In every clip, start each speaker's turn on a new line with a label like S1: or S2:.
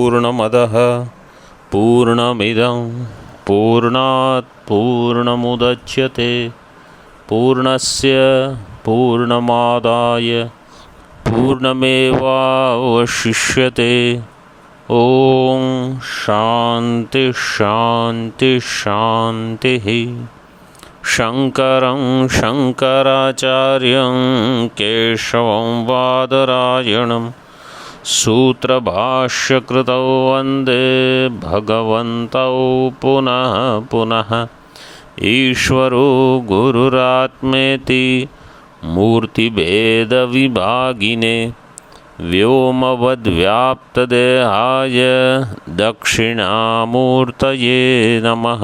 S1: पूर्णमदः पूर्णमिदं पूर्णात् पूर्णमुदच्यते पूर्णस्य पूर्णमादाय पूर्णमेवावशिष्यते। ओम शांति शांति शांति। शंकरं शंकराचार्यं केशवं बादरायणं सूत्रभाष्यकृतौ वन्दे भगवन्तौ पुनः पुनः। ईश्वरो गुरुरात्मेति मूर्तिभेदविभागिने व्योमवद्व्याप्तदेहाय दक्षिणामूर्तये नमः।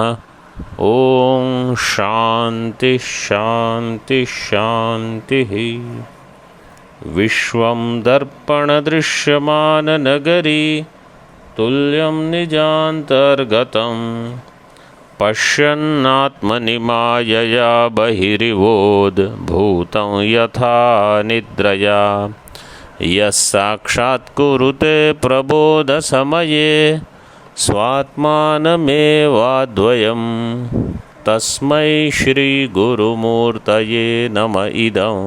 S1: ओम शांति शांति शांति। विश्वं दर्पणदृश्यमाननगरी तुल्यं निजान्तर्गतं पश्यन्नात्मनि मायया बहिरिवोद्भूतं यथा निद्रया। यस्साक्षात्कुरुते प्रबोधसमये स्वात्मानमेवाद्वयं तस्मै श्रीगुरुमूर्तये नम इदं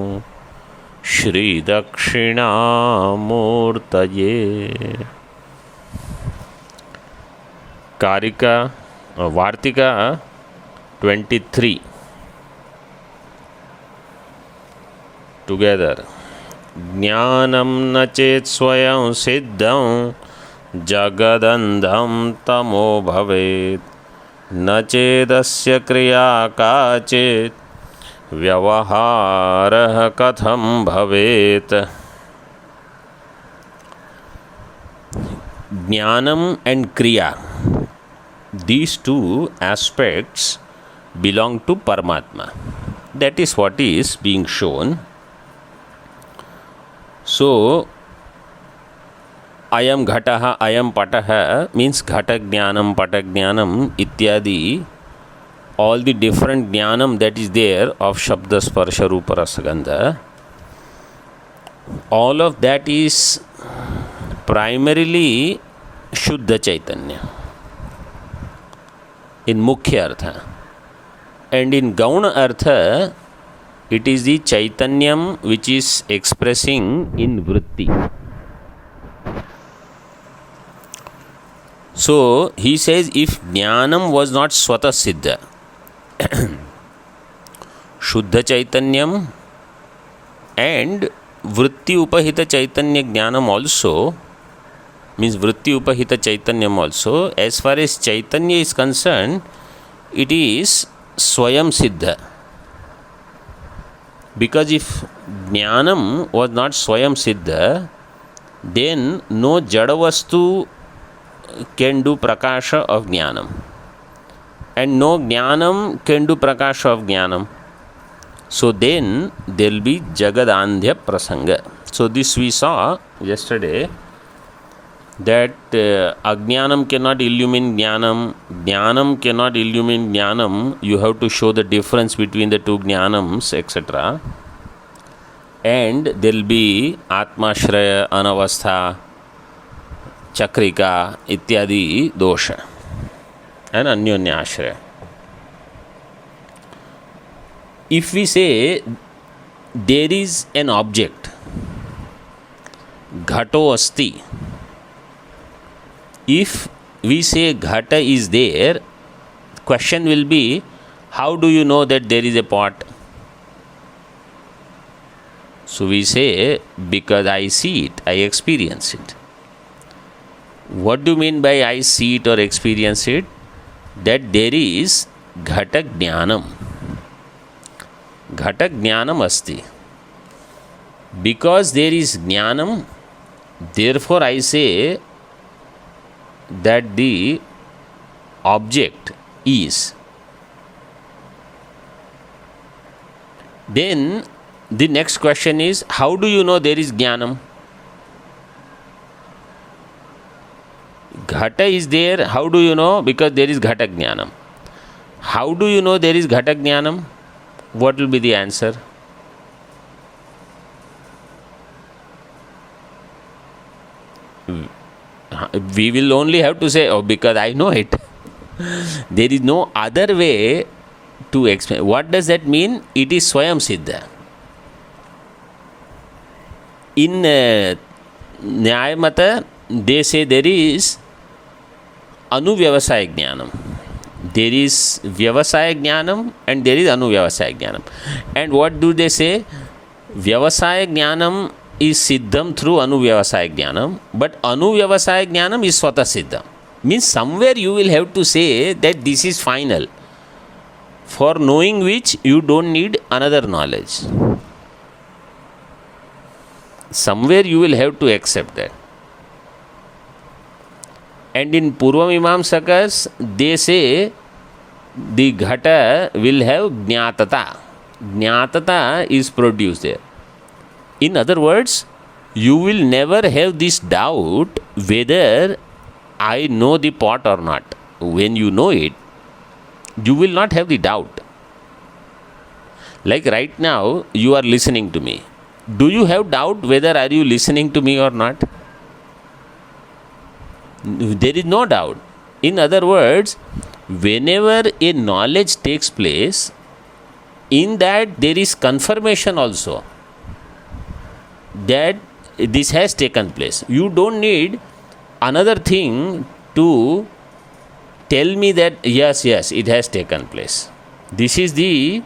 S1: श्रीदक्षिणामूर्तये। कारिका वार्तिका 23 टुगेदर। ज्ञानं न चेत् स्वयं सिद्धं जगदन्धं तमो भवेत्। न चेदस्य क्रिया काचित् व्यवहारः कथं भवेत्। Jnanam and Kriya, these two aspects belong to Paramatma. That is what is being shown. So, ayam ghataha, ayam pataha means ghata jnanam, pata jnanam ityadi. All the different jnanam that is there of Shabda, Sparsha, Rupa, Rasa, Gandha, all of that is primarily Shuddha Chaitanya in Mukhya Artha, and in Gauna Artha it is the Chaitanyam which is expressing in Vritti. So he says, if Jnanam was not Swata Siddha, Shuddha Chaitanyam and Vritti Upahita Chaitanya Jnanam also, means Vritti Upahita Chaitanyam also, as far as Chaitanya is concerned, it is Swayam Siddha. Because if Jnanam was not Swayam Siddha, then no Jadavastu can do Prakasha of Jnanam, and no Jnanam can do Prakasha of Jnanam. So then there will be Jagadandhya Prasanga. So this we saw yesterday, that Ajnanam cannot illumine Jnanam, Jnanam cannot illumine Jnanam. You have to show the difference between the two Jnanams, etc. And there will be Atmashraya, Anavastha, Chakrika, Ityadi Dosha and Anyonyashraya. If we say there is an object, Ghato Asti, if we say Ghata is there, question will be, how do you know that there is a pot? So we say, because I see it, I experience it. What do you mean by I see it or experience it? That there is Ghata Jnanam. Ghata Jnanam Asti. Because there is Jnanam, therefore I say that the object is. Then the next question is, how do you know there is Jnanam? Ghata is there, how do you know? Because there is Ghata Jnanam. How do you know there is Ghata Jnanam? What will be the answer? We will only have to say, oh, because I know it. There is no other way to explain. What does that mean? It is Swayam Siddha. In Nyayamata, they say there is Anuvyavasaya Jnanam. There is Vyavasaya Jnanam and there is Anuvyavasaya Jnanam. And what do they say? Vyavasaya Jnanam is Siddham through Anuvyavasaya Jnanam, but Anuvyavasaya Jnanam is Swata Siddham. Means somewhere you will have to say that this is final, for knowing which you don't need another knowledge. Somewhere you will have to accept that. And in Purvamimamsakas, they say the Ghata will have Jnatata. Jnatata is produced there. In other words, you will never have this doubt whether I know the pot or not. When you know it, you will not have the doubt. Like right now, you are listening to me. Do you have doubt whether are you listening to me or not? There is no doubt. In other words, whenever a knowledge takes place, in that there is confirmation also that this has taken place. You don't need another thing to tell me that yes, it has taken place. This is the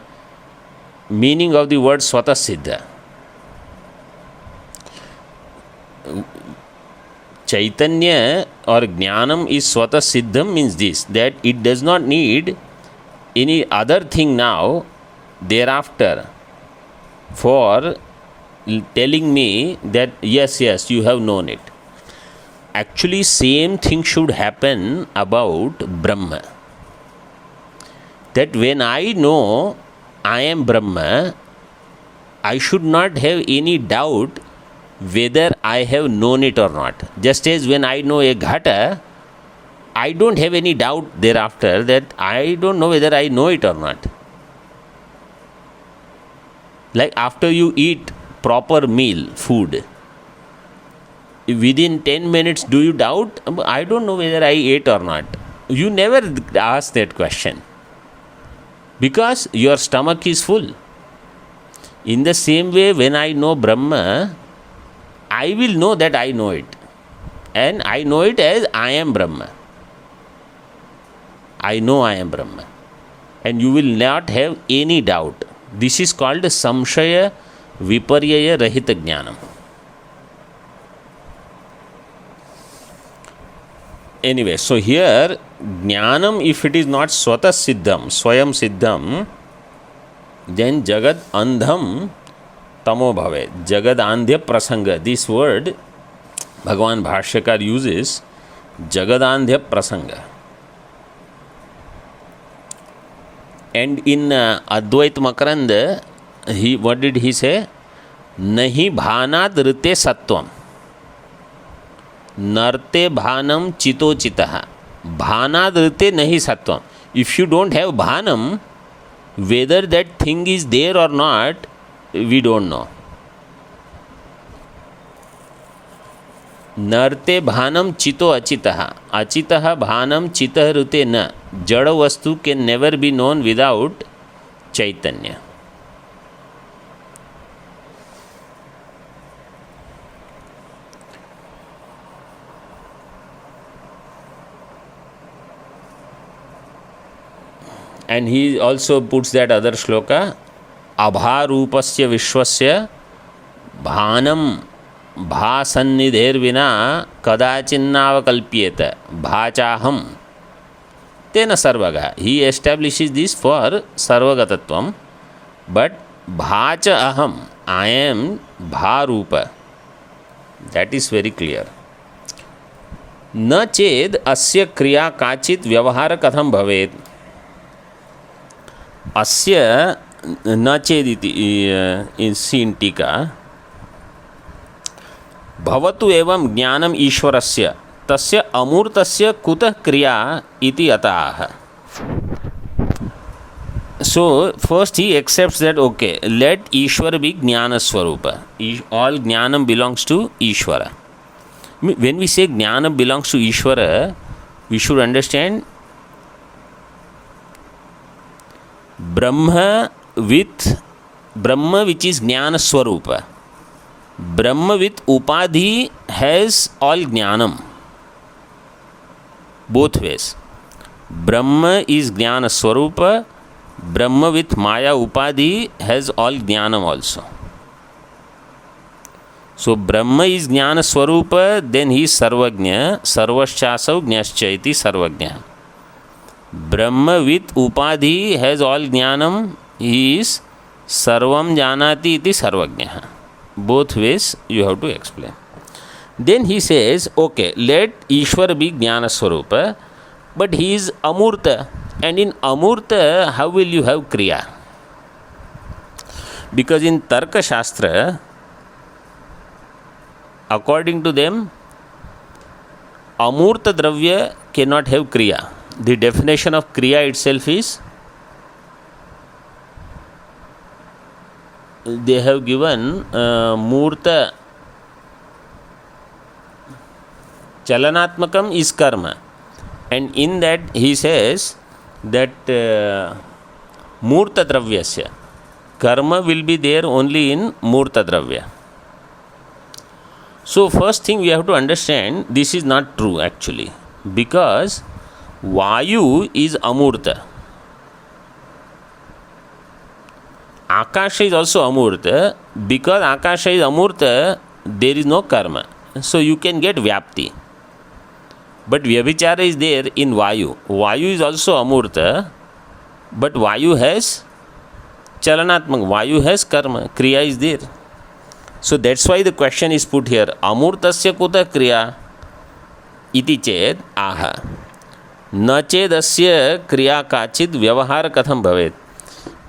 S1: meaning of the word Swata Siddha. Chaitanya or Jnanam is Swata Siddham means this, that it does not need any other thing now thereafter for telling me that yes, you have known it. Actually, same thing should happen about Brahma. That when I know I am Brahma, I should not have any doubt whether I have known it or not. Just as when I know a Ghata, I don't have any doubt thereafter that I don't know whether I know it or not. Like after you eat proper meal, food, within 10 minutes do you doubt? I don't know whether I ate or not. You never ask that question because your stomach is full. In the same way, when I know Brahma, I will know that I know it, and I know it as I am Brahma. I know I am Brahma, and you will not have any doubt. This is called Samshaya Viparyaya Rahita Jnanam. Anyway, so here Jnanam, if it is not Swata Siddham, Swayam Siddham, then Jagad Andham Tamo Bhave, Jagad Andhya Prasanga. This word Bhagavan Bhashyakar uses, Jagad Andhya Prasanga. And in Advait Makaranda, what did he say? Nahi bhanad rite sattvam, narte bhanam chito chitaha. Bhanad rite nahi sattvam. If you don't have bhanam, whether that thing is there or not, we don't know. Narte bhanam chito achitaha. Achitaha bhanam chitah rute na. Jada vastu can never be known without Chaitanya. And he also puts that other shloka, Abharupasya Vishwasya Bhanam Bhasannidher Vina Kadachinnavakalpyeta Bhachaham Tena Sarvaga. He establishes this for Sarvagatatvam, but Bhacha Aham, I am Bharupa. That is very clear. न चेद अस्य क्रिया काचित व्यवहार कथम भवेत्. अस्य न चेदिति इन टीका भवतु एवं ज्ञानम ईश्वरस्य तस्य अमूर्तस्य कुतः क्रिया इति अतः. So first he accepts that okay, let Ishwara be Jnana Swarupa. All Jnanam belongs to Ishwara. When we say Jnana belongs to Ishvara, we should understand Brahma which is Jnana Swarupa. Brahma with Upadhi has all Jnanam. Both ways. Brahma is Jnana Swarupa. Brahma with Maya Upadhi has all Jnanam also. So Brahma is Jnana Swarupa, then he is Sarvajna. Sarvashchasav Jnascha iti Sarvajna. Brahma with Upadhi has all Jnanam. He is Sarvam Janati iti Sarvajna. Both ways you have to explain. Then he says, okay, let Ishwar be Jnana Swarupa, but he is Amurta. And in Amurta, how will you have Kriya? Because in Tarka Shastra, according to them, Amurta Dravya cannot have Kriya. The definition of Kriya itself is, they have given Murta Chalanatmakam is karma. And in that he says that Murta Dravyasya, karma will be there only in Murta Dravya. So first thing we have to understand, this is not true actually, because Vayu is Amurta. Akasha is also Amurta. Because Akasha is Amurta, there is no karma. So you can get Vyapti. But Vyabhichara is there in Vayu. Vayu is also Amurta, but Vayu has Chalanatmak. Vayu has karma. Kriya is there. So that's why the question is put here. Amurtasya kuta kriya iti ched aha. Na chedasya kriya kachid vyavahar katham bhavet.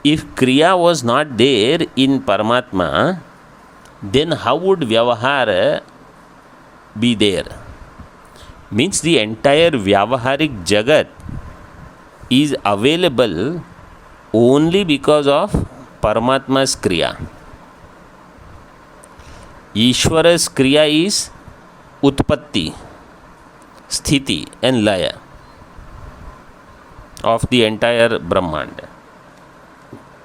S1: If kriya was not there in Paramatma, then how would vyavahara be there? Means the entire vyavaharik jagat is available only because of Paramatma's kriya. Ishvara's kriya is utpatti, sthiti and laya of the entire Brahmanda.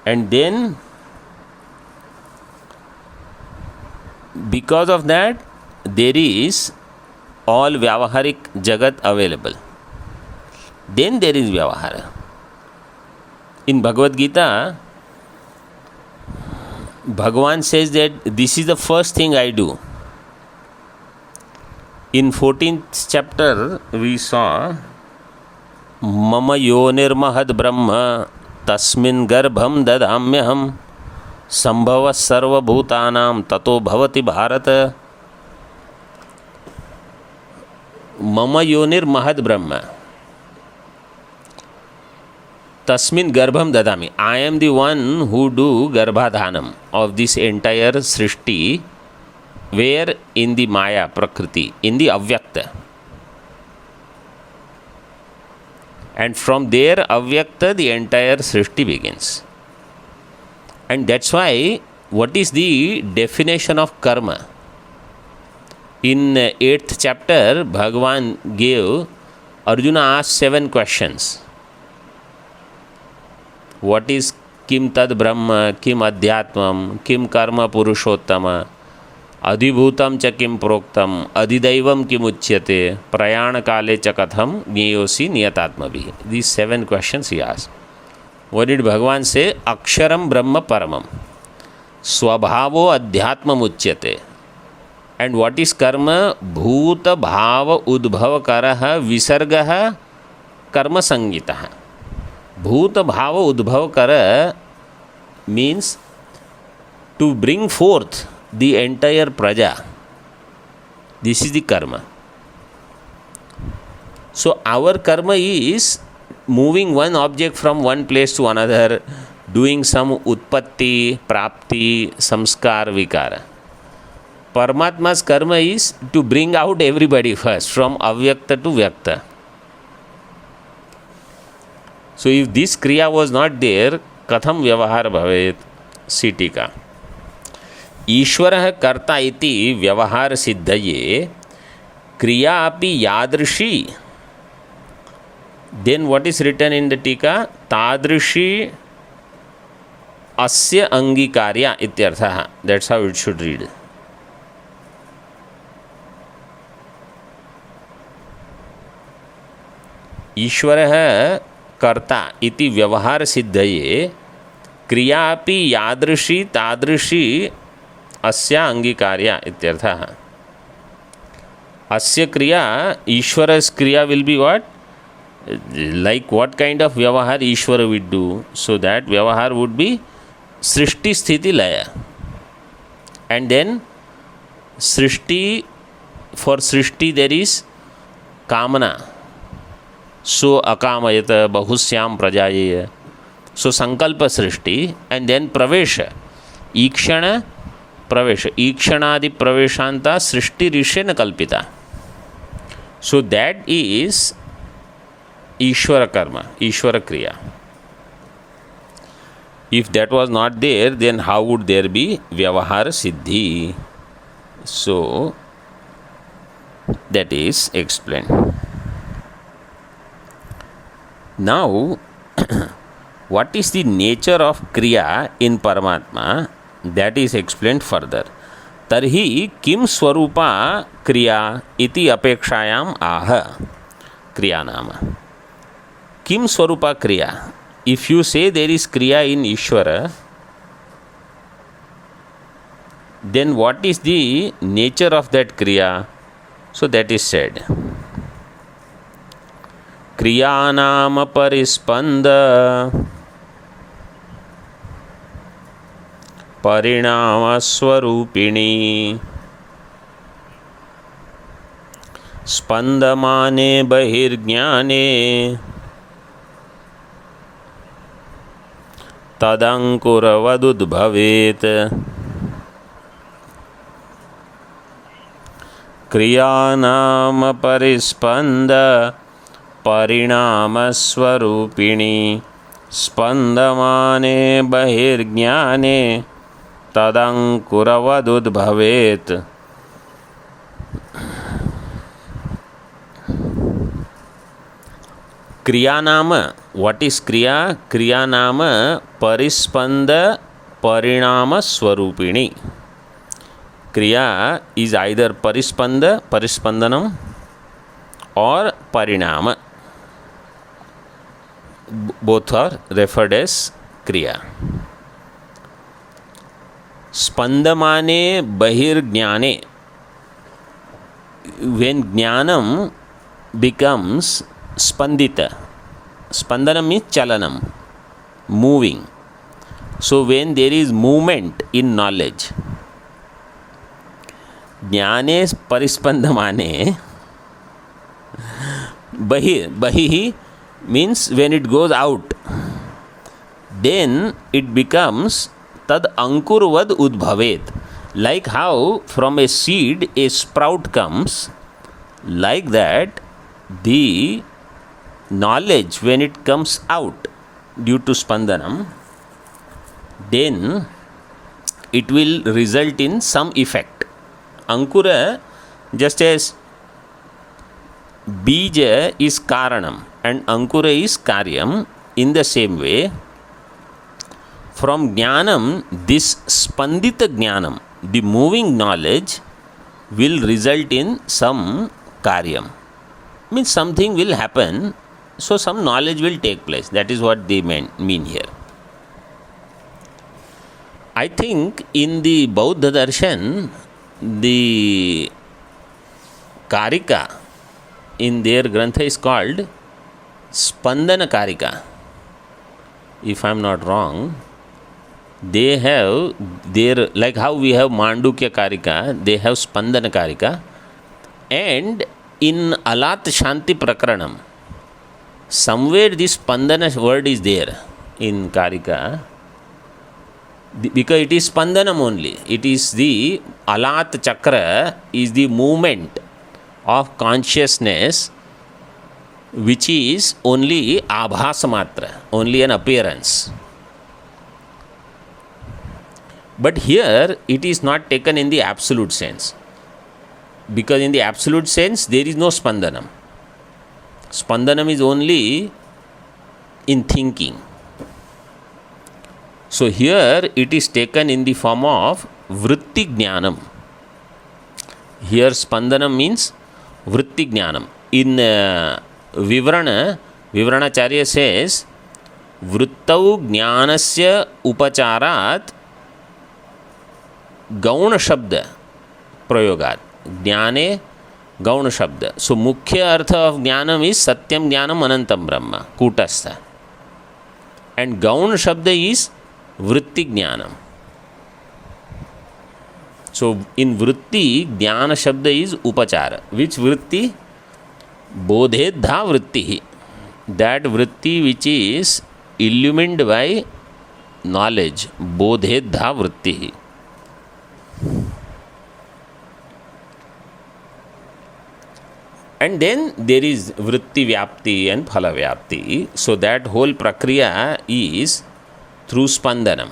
S1: And then because of that, there is all Vyavaharik Jagat available. Then there is Vyavahara. In Bhagavad Gita, Bhagavan says that this is the first thing I do. In 14th chapter, we saw Mama Yonir Mahad Brahma Tasmin Garbham Dadamyaham Sambhava Sarva Bhutanam Tato Bhavati Bharata. Mama Yonir Mahad Brahma Tasmin Garbham Dadami. I am the one who do Garbhadhanam of this entire Srishti. Where? In the Maya, Prakriti, in the Avyakta. And from there, Avyakta, the entire Srishti begins. And that's why, what is the definition of karma? In 8th chapter, Bhagavan gave, Arjuna asked 7 questions. What is Kim Tad Brahma, Kim Adhyatmam, Kim Karma Purushottama, Adhibhutam cha kim proktam, Adhidaivam kim uchyate, Prayana kale cha katham, Jneyosi niyatatmabhi. These 7 questions he asked. What did Bhagavan say? Aksharam Brahma Paramam, Swabhavo Adhyatmam uchyate. And what is karma? Bhuta bhava udbhava karaha visargaha karma sangitaha. Bhuta bhava udbhava kara means to bring forth the entire praja. This is the karma. So our karma is moving one object from one place to another, doing some utpatti, prapti, samskar, vikara. Paramatma's karma is to bring out everybody first, from avyakta to vyakta. So if this kriya was not there, katham vyavahar bhavet? Sitika. Ishwarah karta iti vyavahar siddhaye kriya api yadrishi. Then what is written in the tika? Tadrishi asya angikarya ityartha. That's how it should read. ईश्वरः कर्ता इति व्यवहार सिद्धये क्रिया अपि यादृशी तादृशी अस्या अंगीकार्या इत्यर्थः. अस्य क्रिया, ईश्वर's क्रिया will be what? Like what kind of vyavahar Ishvara would do? So that vyavahar would be Srishti Sthiti Laya. And then Srishti, for Srishti there is Kamana. So akamayata bahusyam prajayeya. So sankalpa srishti, and then pravesha. Ikshana pravesha. Ikshanadi praveshanta srishti rishena kalpita. So that is Ishvara karma, Ishvara kriya. If that was not there, then how would there be vyavahara siddhi? So that is explained. Now, what is the nature of kriya in Paramatma? That is explained further. Tarhi kim swarupa kriya iti apekshayam aha kriya nama. Kim swarupa kriya? If you say there is kriya in Ishvara, then what is the nature of that kriya? So that is said. क्रियानाम परिस्पंद परिणाम स्वरूपिणी स्पंदमाने बहिर्ज्ञाने तदंकुरवदुद्भवेत्. क्रियानाम परिस्पंद परिणामस्वरूपिणी स्पंदमाने बहिर्ज्ञाने तदंकुरवदुद्भवेत्. क्रिया नाम, what is क्रिया? क्रिया नाम परिस्पंद परिणाम स्वरूपिणी. क्रिया इज आइदर परिस्पंद परिस्पंदनम और परिणाम. Both are referred as kriya. Spandamane bahirjnane. When jnanam becomes spandita. Spandanam means chalanam, moving. So when there is movement in knowledge, jnane parispandamane. Bahi means when it goes out, then it becomes tad ankurvad udbhavet. Like how from a seed a sprout comes, like that the knowledge, when it comes out due to spandanam, then it will result in some effect. Ankura, just as bija is karanam and ankura is karyam, in the same way from jnanam, this spandita jnanam, the moving knowledge, will result in some karyam. Means something will happen, so some knowledge will take place. That is what they mean here. I think in the Bauddha darshan, the karika in their grantha is called Spandana Karika. If I am not wrong, they have their, like how we have Mandukya Karika, they have Spandana Karika. And in Alat Shanti Prakaranam, somewhere this Spandana word is there in Karika, because it is Spandanam only. It is the Alat Chakra is the movement of consciousness, which is only abhasa matra, only an appearance. But here it is not taken in the absolute sense. because in the absolute sense there is no spandanam. Spandanam is only in thinking. So here it is taken in the form of vritti jnanam. Here spandanam means vritti jnanam. In Vivranacharya says, vrittau jnanasya upacharat gauna shabda prayogat. Jnane gauna shabda. So mukhya artha of jnanam is satyam jnanam anantam brahma, kutastha. And gauna shabda is vritti jnanam. So in vritti, jnana shabda is upachara. Which vritti? Bodhedha vritti. That vritti which is illumined by knowledge. Bodhedha vritti. And then there is vritti vyapti and phala vyapti. So that whole prakriya is through spandanam.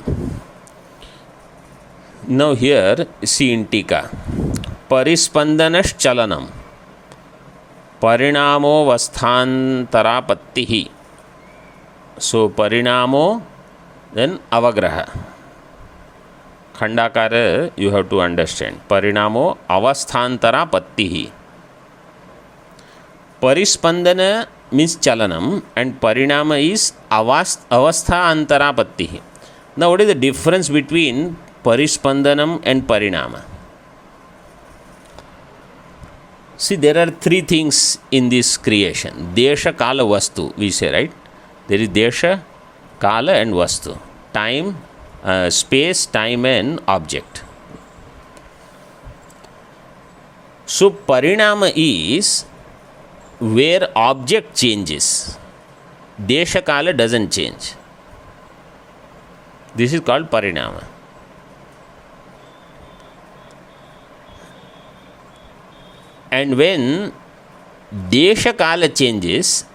S1: Now here see in Tika. Parispandanash chalanam. Parinamo vasthantarapattihi. So parinamo, then avagraha. Khandakara you have to understand. Parinamo avasthantarapattihi. Parispandana means chalanam and parinama is avastha antarapattihi. Now what is the difference between parispandanam and parinama? See, there are three things in this creation. Desha, kala, vastu, we say, right? There is desha, kala and vastu. Time, space, time and object. So parinama is where object changes. Desha kala doesn't change. This is called parinama. And when desha kala changes,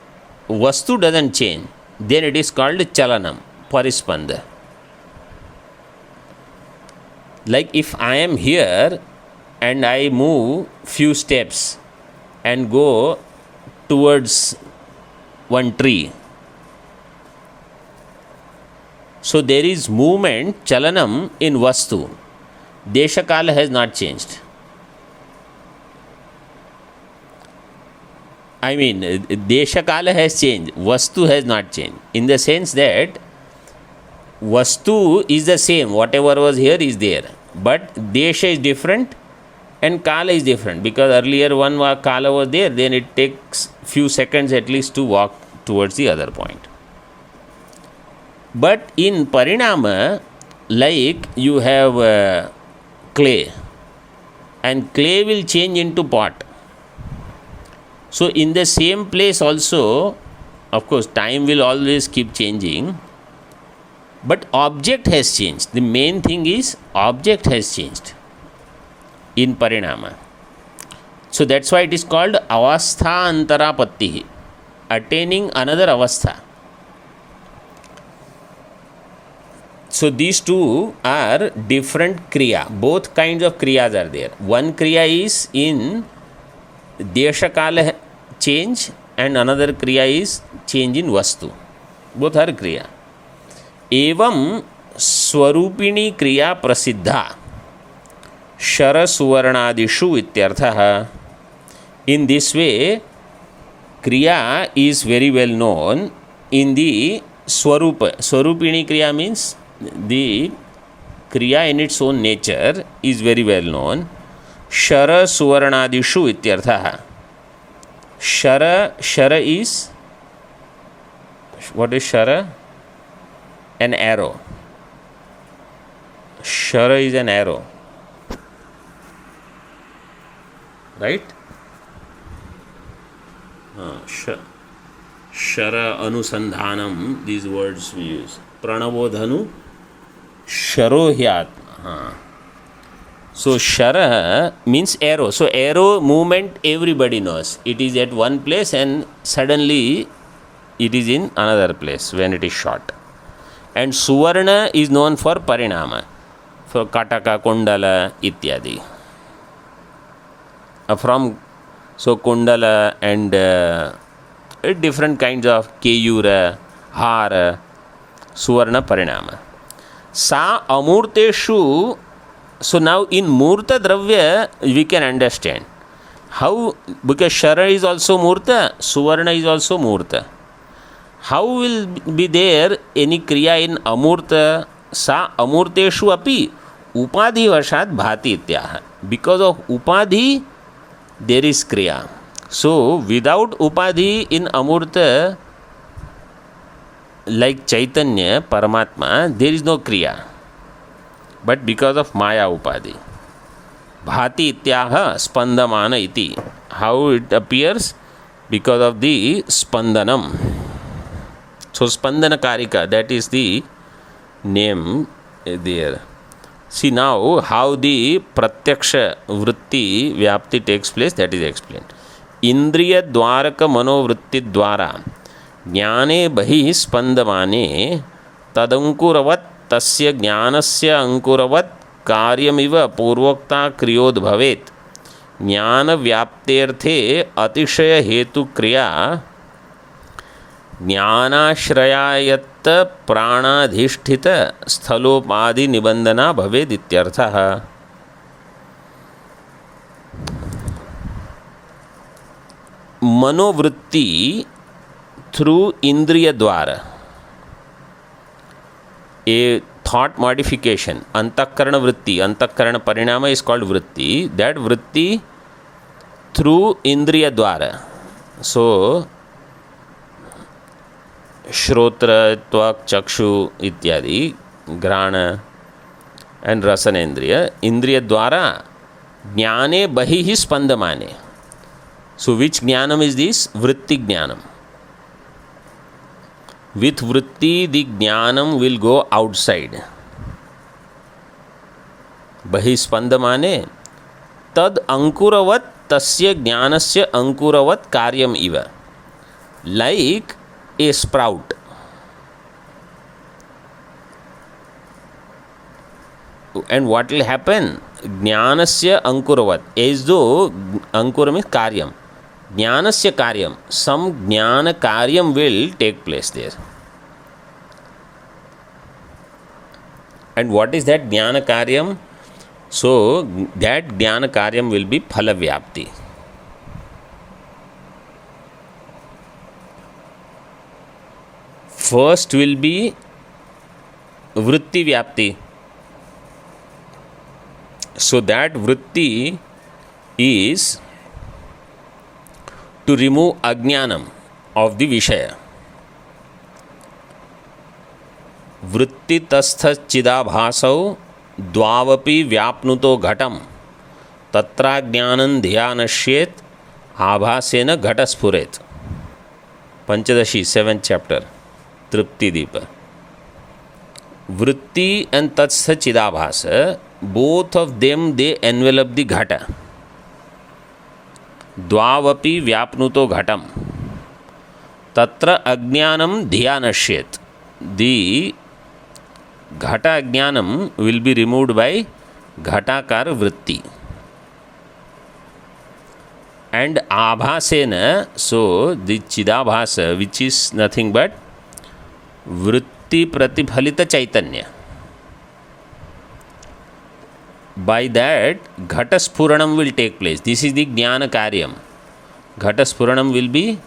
S1: vastu doesn't change, then it is called chalanam, parispanda. Like if I am here and I move few steps and go towards one tree. So there is movement, chalanam in vastu. Desha kala has not changed. I mean, desha kala has changed, vastu has not changed. In the sense that vastu is the same, whatever was here is there. But desha is different and kala is different, because earlier one kala was there, then it takes few seconds at least to walk towards the other point. But in parinama, like you have clay, and clay will change into pot. So in the same place also, of course, time will always keep changing, but object has changed. The main thing is object has changed in parinama. So that's why it is called avastha antarapattihi, attaining another avastha. So these two are different kriya. Both kinds of kriyas are there. One kriya is in desha kala change and another kriya is change in vastu. Both are kriya. Evam swarupini kriya prasiddha shara suvarnadishu ityartha. In this way, kriya is very well known in the swarupa. Swarupini kriya means the kriya in its own nature is very well known. Shara suvarnadishu ityartha. Shara is, what is shara? An arrow. Shara is an arrow. Right? Shara anusandhanam, these words we use. Pranabodhanu sharohyat. So shara means arrow. So arrow movement everybody knows. It is at one place and suddenly it is in another place when it is shot. And suvarna is known for parinama, for kataka, kundala, ityadi. from so kundala and different kinds of keyura, hara, suvarna parinama. Sa amurteshu. So now in murta dravya we can understand how, because shara is also murta, suvarna is also murta. How will be there any kriya in amurta? Sa amurteshu api upadhi vashat bhati ityah. Because of upadhi there is kriya. So without upadhi in amurta, like Chaitanya, Paramatma, there is no kriya. But because of Maya upadhi. Bhati ityaha spandamana iti. How it appears? Because of the spandanam. So spandana karika, that is the name there. See now how the pratyaksha vritti vyapti takes place, that is explained. Indriya dwaraka manovritti dwara jnane bahi spandamane tadankuраvat तस्य ज्ञानस्य अंकुरवत् कार्यमिव पूर्वोक्ता क्रियोद्भवेत्. ज्ञान व्याप्तेर्थे अतिशय हेतु क्रिया ज्ञानाश्रयायत्त प्राणाधिष्ठित स्थलोपादि निबंधना भवेत् इत्यर्थः. मनोवृत्ति through इंद्रिय द्वारा, a thought modification, antakarana vritti, antakarana parinama is called vritti, that vritti through indriya dwara. So shrotra, tvak, chakshu ityadi, grana and rasanendriya, indriya dwara jnane bahihi spandamane. So which jnanam is this? Vritti jnanam. With vritti, the jnanam will go outside. Bahi spandamane tad ankuravat tasya jnanasya ankuravat karyam iva. Like a sprout. And what will happen? Jnanasya ankuravat. As though ankuram is karyam. Jnanasya karyam, some jnana karyam will take place there. And what is that jnana karyam? So that jnana karyam will be phala vyapti. First will be vritti vyapti. So that vritti is to remove ajnanam of the vishaya. Vritti tastha chidabhasau dvavapi vyapnuto ghatam tatra jnanan dhyanashyet abhasena ghataspuret. Panchadashi, 7th chapter, Tripti Deepa. Vritti and tastha chidabhasa, both of them they envelop the ghata. द्वावपि व्याप्नुतो घटम तत्र अज्ञानम ध्यानश्येत. The घटा अज्ञानम will be removed by घटाकार वृत्ति. And आभासेन, so the चिदाभास, which is nothing but वृत्ति प्रतिफलित चैतन्य. By that, Ghata Spuranam will take place. This is the Jnana Karyam. Ghata Spuranam will be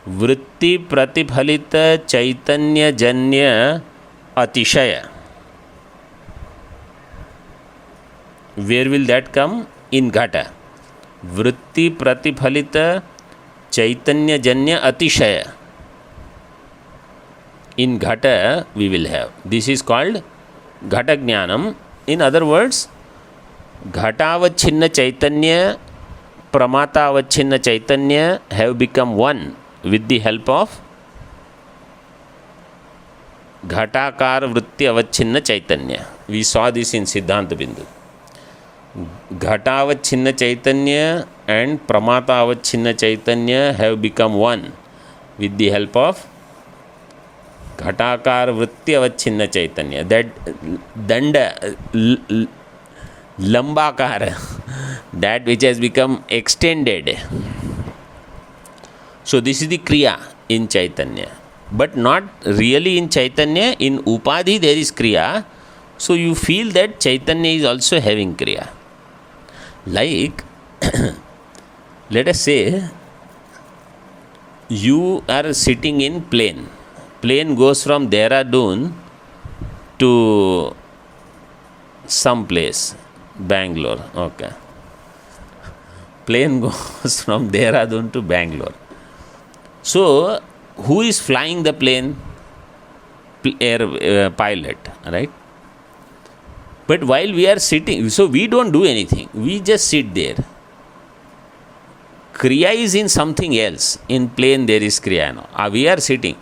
S1: Vritti Pratiphalita Chaitanya Janya Atishaya. Where will that come? In Ghata. Vritti Pratiphalita Chaitanya Janya Atishaya. In Ghata we will have. This is called Ghata Jnanam. In other words, घटावच्छिन्न Chaitanya, प्रमातावच्छिन्न Chaitanya have become one with the help of घटाकार वृत्ति अवच्छिन्न चैतन्य. We saw this in Siddhanta Bindu. घटावच्छिन्न Chaitanya and प्रमातावच्छिन्न Chaitanya have become one with the help of घटाकार वृत्ति अवच्छिन्न चैतन्य. That danda, Lambakar, that which has become extended. So this is the Kriya in Chaitanya. But not really in Chaitanya. In Upadhi there is Kriya. So you feel that Chaitanya is also having Kriya. Like, let us say, you are sitting in plane. Plane goes from Dehradun to some place, Bangalore. Okay. Plane goes from Dehradun to Bangalore. So, who is flying the plane? Air pilot, right? But while we are sitting, so we don't do anything. We just sit there. Kriya is in something else. In plane there is Kriya. No? We are sitting.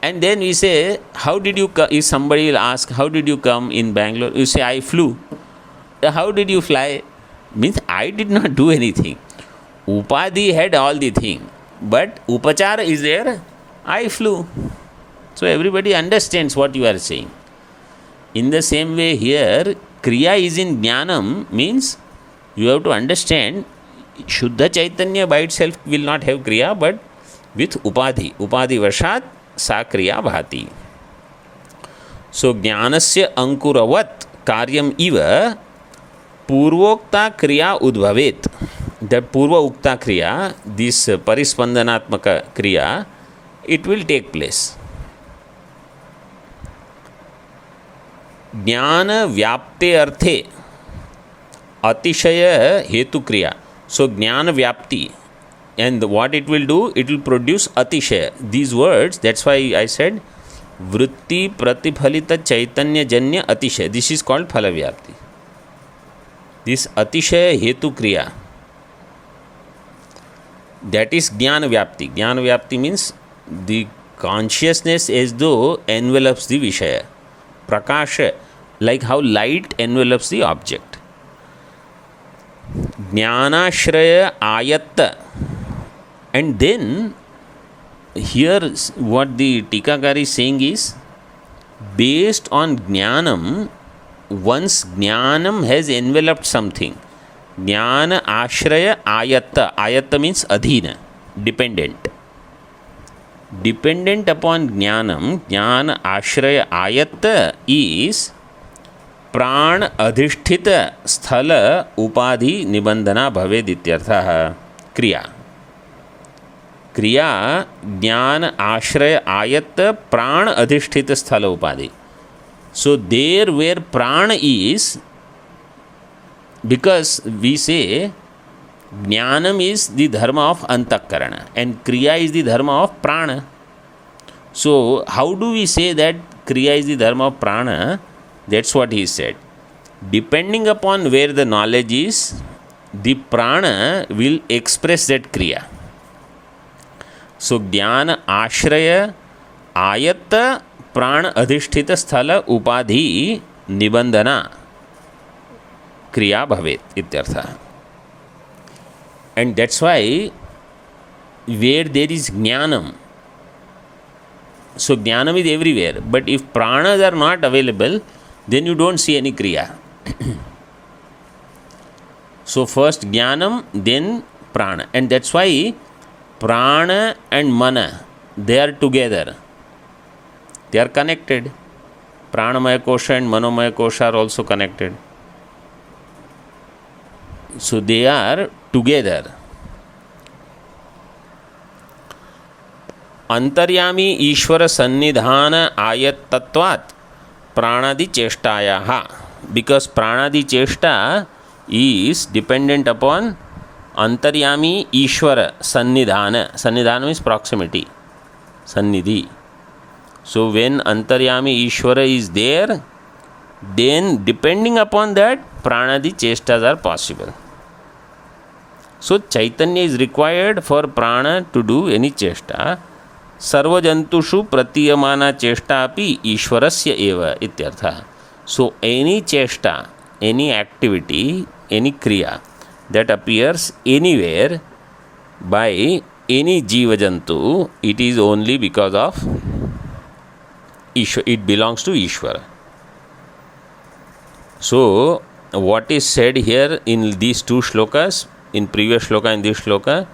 S1: And then we say, how did you come? If somebody will ask, how did you come in Bangalore? You say, I flew. How did you fly? Means I did not do anything. Upadhi had all the thing. But Upachara is there. I flew. So everybody understands what you are saying. In the same way here, Kriya is in Jnanam means you have to understand Shuddha Chaitanya by itself will not have Kriya, but with Upadhi. Upadhi Vashat sa Kriya bhati. So Jnanasya Ankuravat Karyam Iva Purvokta Kriya Udbhavet. That Purva Ukta Kriya, this Parispandanatmaka Kriya, it will take place. ज्ञान व्याप्ते अर्थे अतिशय हेतु क्रिया. So ज्ञान व्याप्ति, and what it will do, it will produce अतिशय. These words, that's why I said वृत्ति प्रतिफलित चैतन्य जन्य अतिशय. This is called phala vyapti. This अतिशय हेतु क्रिया, that is ज्ञान व्याप्ति. ज्ञान व्याप्ति means the consciousness as though envelops the vishaya. Prakasha, like how light envelops the object. Jnanashraya ayatta. And then here what the Tikakari is saying is, based on Jnanam, once Jnanam has enveloped something, Jnana ashraya ayatta. Ayatta means adhina, dependent. Dependent upon Jnanam, Jnana ashraya ayatta is प्राण अधिष्ठित स्थल उपाधि निबंधना भवेद इत्यर्थः. क्रिया क्रिया ज्ञान आश्रय आयत्त प्राण अधिष्ठित स्थल उपाधि. So there where prana is, because we say Jnanam is the dharma of antakarana and Kriya is the dharma of prana. So how do we say that Kriya is the dharma of prana? That's what he said. Depending upon where the knowledge is, the prana will express that Kriya. So Jnana Ashraya Ayatta Prana Adhisthita Sthala Upadhi Nibandhana Kriya Bhavet Ityartha. And that's why where there is Jnanam, so Jnanam is everywhere, but if pranas are not available, then you don't see any Kriya. So first Jnanam, then Prana. And that's why Prana and Mana, they are together. They are connected. Pranamaya Kosha and Manomaya Kosha are also connected. So they are together. Antaryami Ishvara Sannidhana Ayat Tattvat Pranadi Cheshtayaha. Because Pranadi Cheshta is dependent upon Antaryami Ishvara Sannidhana. Sannidhana means proximity. Sannidhi. So when Antaryami Ishvara is there, then depending upon that, Pranadi Cheshtas are possible. So Chaitanya is required for prana to do any cheshta. Sarvajantushu pratiyamana cheshta api ishwarasya eva ityartha. So any cheshta, any activity, any kriya that appears anywhere by any jiva jantu, it is only because of Ishvara. It belongs to Ishvara. So what is said here in these two shlokas, in previous shloka and this shloka,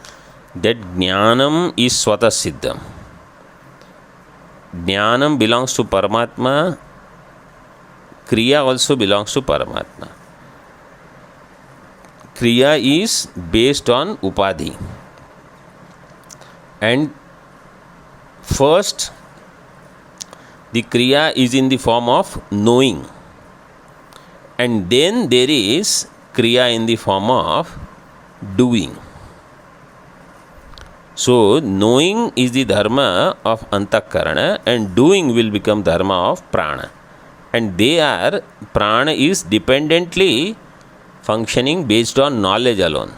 S1: that jnanam is swata siddham. Jnanam belongs to Paramatma, Kriya also belongs to Paramatma. Kriya is based on Upadhi. And first, the Kriya is in the form of knowing. And then there is Kriya in the form of doing. So, knowing is the dharma of Antakarana and doing will become dharma of Prana. And they are, Prana is dependently functioning based on knowledge alone.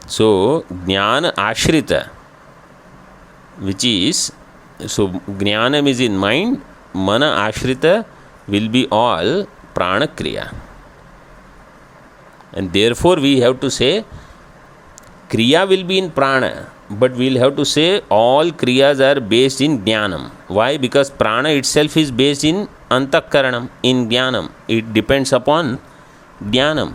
S1: So, Jnana Ashrita, which is, so Jnanam is in mind, Mana Ashrita will be all Prana Kriya. And therefore we have to say Kriya will be in Prana, but we will have to say all Kriyas are based in Jnanam. Why? Because Prana itself is based in Antakaranam, in Jnanam. It depends upon Jnanam.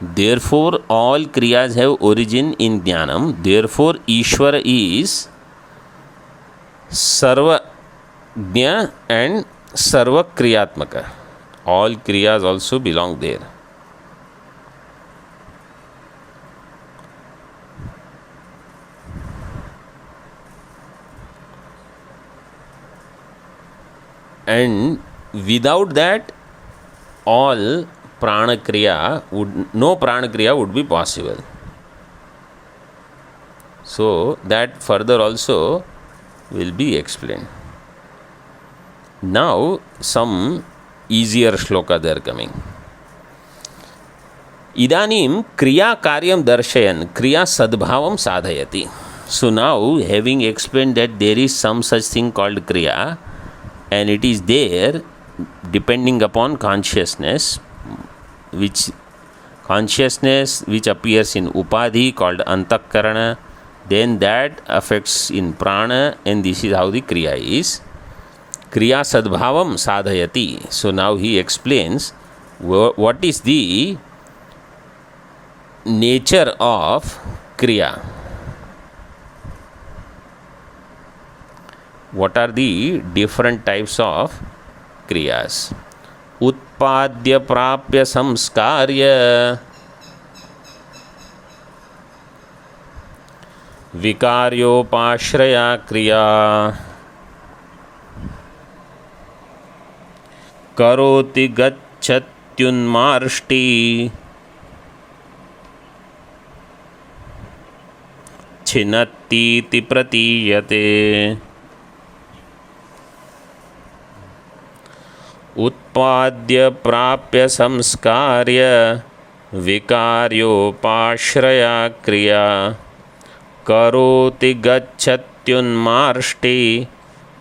S1: Therefore all Kriyas have origin in Jnanam. Therefore Ishvara is Sarvajna and Sarva Kriyatmaka. All Kriyas also belong there. And without that, all Prana Kriya no Prana Kriya would be possible. So that further also will be explained. Now some easier shloka they are coming. Idanim kriya karyam darshayan kriya sadbhavam sadhayati. So now, having explained that there is some such thing called kriya and it is there depending upon consciousness, which appears in upadhi called antakarana, then that affects in prana, and this is how the kriya is. Kriya sadbhavam sadhayati. So now he explains what is the nature of kriya. What are the different types of kriyas? Utpadya prapya samskarya vikaryopashraya kriya karoti gacchatyunmarshti छिनत्तीति प्रतीयते उत्पाद्य प्राप्य संस्कार्य विकार्योपाश्रया क्रिया करोति गच्छत्युन्मार्ष्टि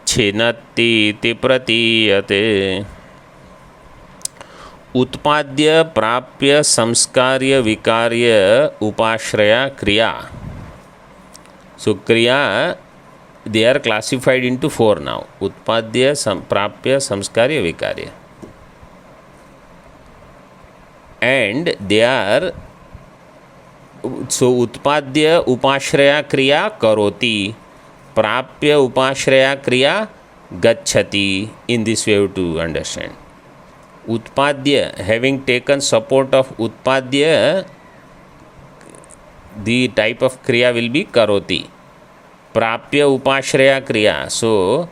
S1: छिनत्तीति प्रतीयते उत्पाद्य प्राप्य संस्कार्य विकार्य उपाश्रया क्रिया. So kriya, they are classified into four now. Utpadya, prapya, samskarya, vikarya. And they are, so utpadya upashraya kriya karoti, prapya upashraya kriya gacchati. In this way you have to understand. Utpadya, having taken support of utpadya, the type of kriya will be karoti. Prapya upashraya kriya. So,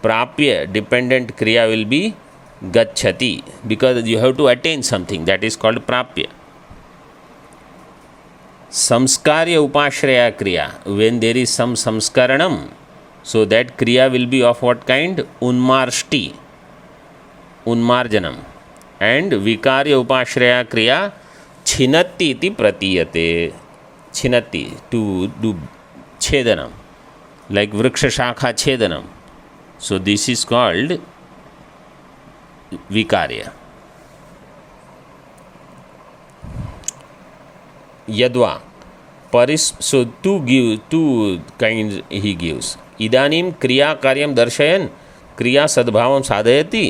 S1: prapya, dependent kriya will be gacchati, because you have to attain something, that is called prapya. Samskarya upashraya kriya, when there is some samskaranam, so that kriya will be of what kind? Unmarshti, unmarjanam. And vikarya upashraya kriya छिनत्ति इति प्रतीयते. छिनत्ति, to do छेदनम, like vriksha shakha छेदनम. So this is called vikarya. Yadva so two kinds he gives. Idanim kriya karyam darshayan. क्रिया सद्भावं साधयति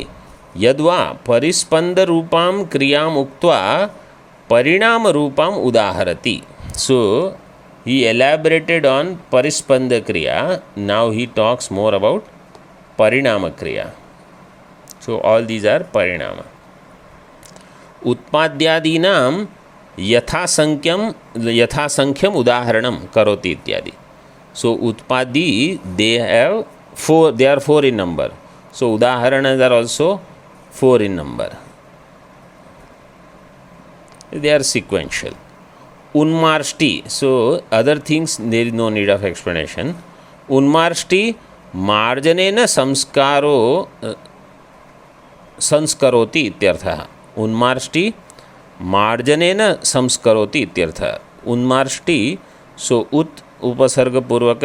S1: यद्वा परिस्पन्दरूपां क्रियाम् उक्त्वा परिणामरूपाम् उदाहरति. सो he elaborated on परिस्पन्द क्रिया. Now he talks more about parinama kriya. So all these are parinama. उत्पाद्यादीनां यथासंख्यम उदाहरणम करोति इत्यादि. So utpadi, they are four in number. So udaharanas are also 4 in number. They are sequential. Unmarshti, so other things there is no need of explanation. Unmarshti marjanena संस्करोति इत्यर्थः. उन्मार्ष्टि मार्जनेन संस्करोति इत्यर्थः. उन्मार्ष्टि, सो उत उपसर्गपूर्वक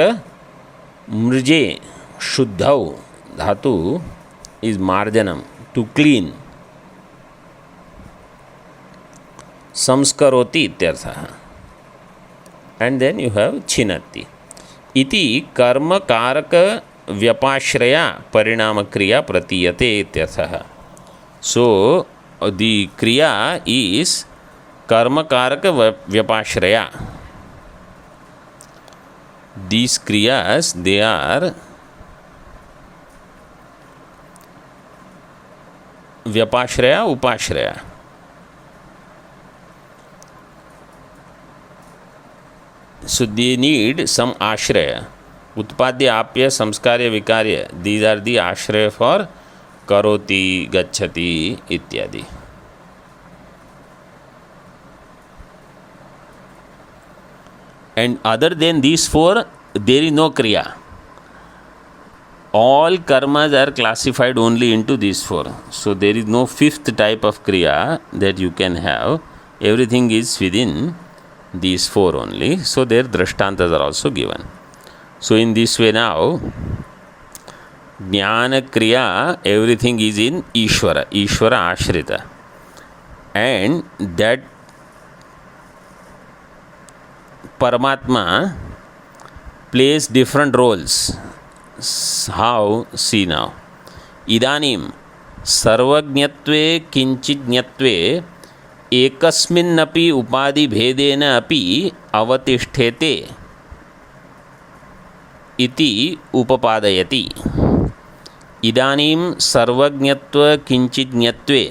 S1: मृजे शुद्धौ धातु is मार्जनम, to clean. संस्करोति इत्यर्थः. And then you have छिनत्ति इति कर्म कारक व्यपाश्रया परिणाम क्रिया प्रतीयते इत्यर्थः. सो द क्रिया इज कर्म कारक व्यपाश्रया. These kriyas, they are vyapashraya, upashraya. So they need some ashraya. Utpadya, apya, samskarya, vikarya. These are the ashraya for karoti, gacchati ityadi. And other than these 4, there is no kriya. All karmas are classified only into these 4. So there is no 5th type of kriya that you can have. Everything is within these 4 only. So their drashtantas are also given. So in this way now, jnana kriya, everything is in Ishvara, Ishvara ashrita. And that Paramatma plays different roles. How? See now. Idanim sarvajñatve kinchijñatve ekasminnapi upadi bhedena api avatishtete iti upapadayati. Idanim sarvajñatva kinchijñatve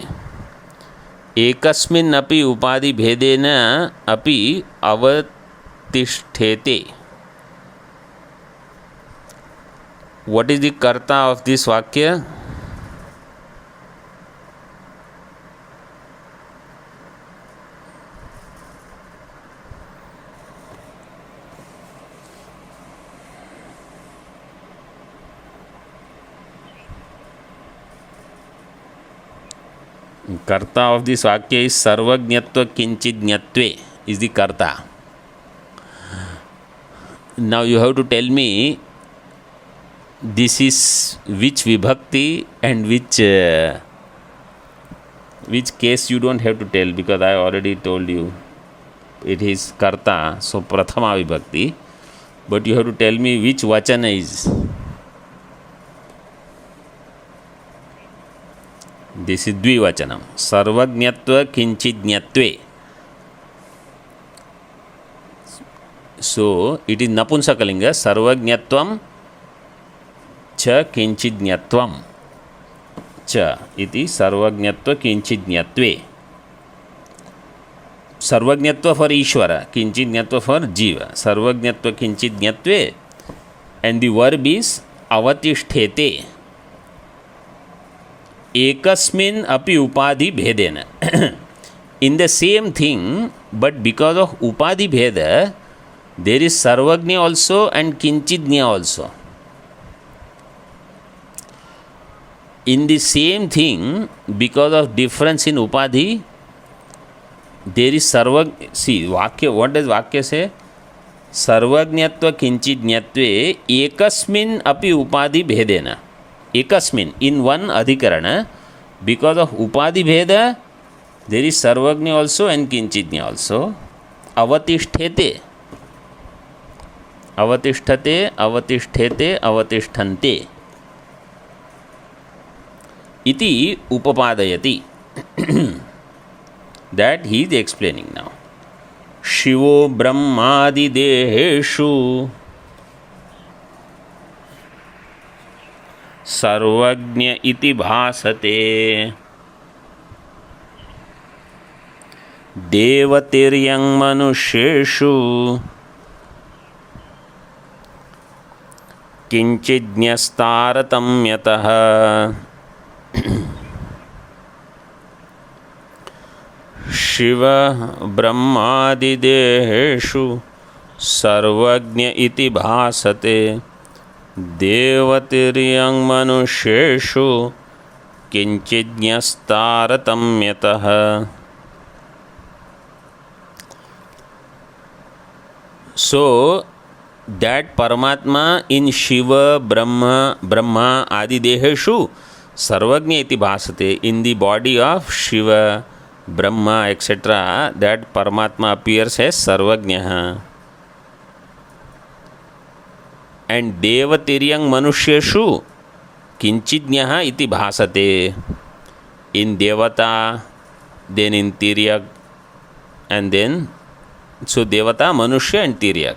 S1: ekasminnapi upadi bhedena api avatishtete. What is the karta of this vakya? Karta of this vakya is sarvajñatva kinchijñatve is the karta. Now you have to tell me this is which vibhakti and which case. You don't have to tell because I already told you it is karta, so prathama vibhakti. But you have to tell me which vachana is. This is dvivachanam. Sarvajñatva kinchijñatve. So it is napunsakalinga. Sarvajñatvam cha kinchijñatvam cha iti sarvajñatva kinchijñatve. Sarvajñatva for Ishvara, kinchijñatva for Jiva. Sarvajñatva kinchijñatve, and the verb is avatishtete. Ekasmin api upadhi bhedena. In the same thing, but because of upadhi bheda, there is sarvajña also and kinchijña also. In the same thing, because of difference in upadhi, there is sarvajña. See, vakya, what does vakya say? Sarvajñatva kinchijñatve ekasmin api upadhi bhedena. Ekasmin, in one adhikarana, because of upadhi bheda, there is sarvajña also and kinchijña also. Avatishtete. Avatisthate, avatisthete, avatisthante. इति उपपादयति. That he is explaining now. शिवो ब्रह्मादिदेहेषु सर्वज्ञ इति भासते. देवतिर्यं मनुष्येषु किंचिज्ञस्तारतम्यतः. शिव ब्रह्मादिदेहेषु सर्वज्ञ इति भासते. देवतिर्यं मनुष्येषु किंचिज्ञस्तारतम्यतः. So that Paramatma in Shiva, Brahma, Adi Deheshu, Sarvagnya iti bhasate, in the body of Shiva, Brahma, etc., that Paramatma appears as Sarvagnya. And Devatiryang Manusheshu, Kinchidnya iti bhasate, in Devata, then in Tiryak, and then so Devata, Manusya and Tiryak.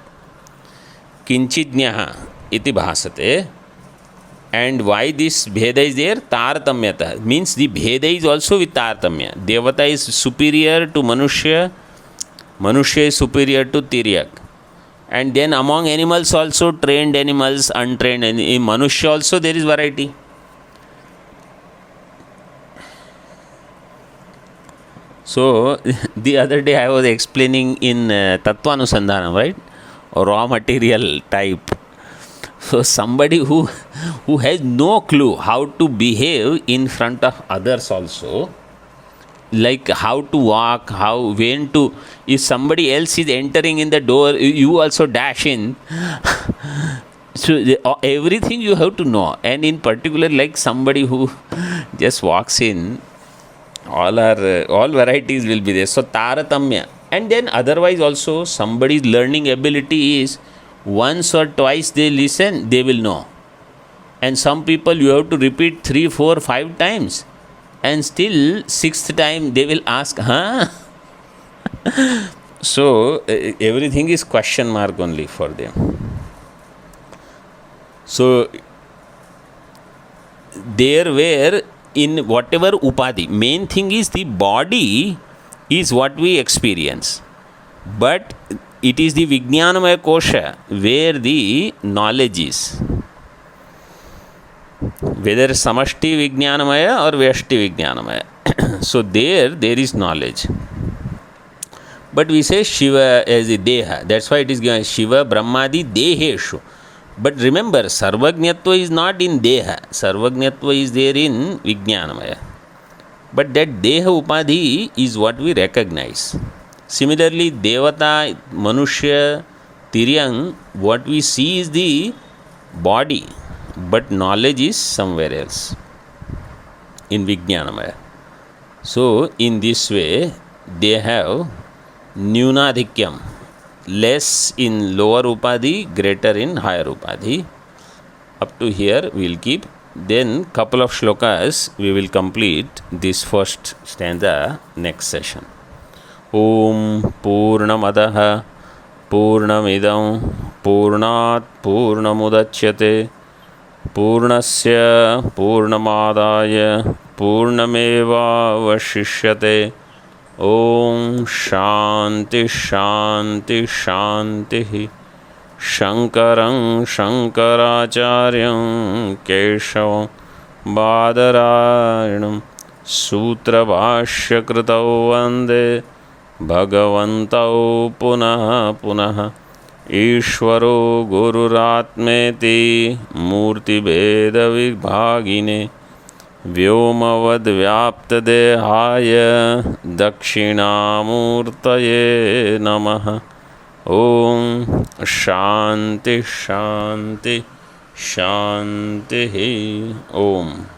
S1: Kinchidnya iti bhasate. And why this Bheda is there? Taratamyata. Means the Bheda is also with Taratamya. Devata is superior to Manusya. Manusya is superior to Tiryak. And then among animals also, trained animals, untrained. And in Manusya also there is variety. So, the other day I was explaining in Tattvanusandhanam, right? Raw material type. So, somebody who has no clue how to behave in front of others also, like how to walk, when to, if somebody else is entering in the door, you also dash in. So, everything you have to know. And in particular, like somebody who just walks in, all varieties will be there. So Taratamya. And then otherwise also somebody's learning ability is once or twice they listen, they will know. And some people you have to repeat 3, 4, 5 times. And still 6th time they will ask, huh? So everything is question mark only for them. So there were in whatever upadhi, main thing is the body is what we experience. But it is the Vijnanamaya Kosha where the knowledge is. Whether Samashti Vijnanamaya or Vyashti Vijnanamaya. So there is knowledge. But we say Shiva as a Deha. That's why it is given Shiva Brahmadi Deheshu. But remember, Sarvajñatva is not in Deha. Sarvajñatva is there in Vijnanamaya. But that Deha Upadhi is what we recognize. Similarly, Devata, Manusya, Tiryang, what we see is the body. But knowledge is somewhere else in Vijnanamaya. So, in this way, they have Nyunadhikyam. Less in lower upadhi, greater in higher upadhi. Up to here we will keep. Then couple of shlokas we will complete this first stanza next session. Om Purnamadaha Purnamidam Purnat Purnamudachyate Purnasya Purnamadaya Purnameva Vashishyate. Om Shanti Shanti Shanti. Shankaram Shankaracharyam Keshavam Badarayanam Sutra Bhashya Kritau Vande Bhagavantau Punaha Punaha Ishvaro Gururatmeti Murti Veda Vibhagine Vyomavad Vyaptadehaya Dakshinamurtaye Namaha. Om Shanti Shanti Shanti. Om.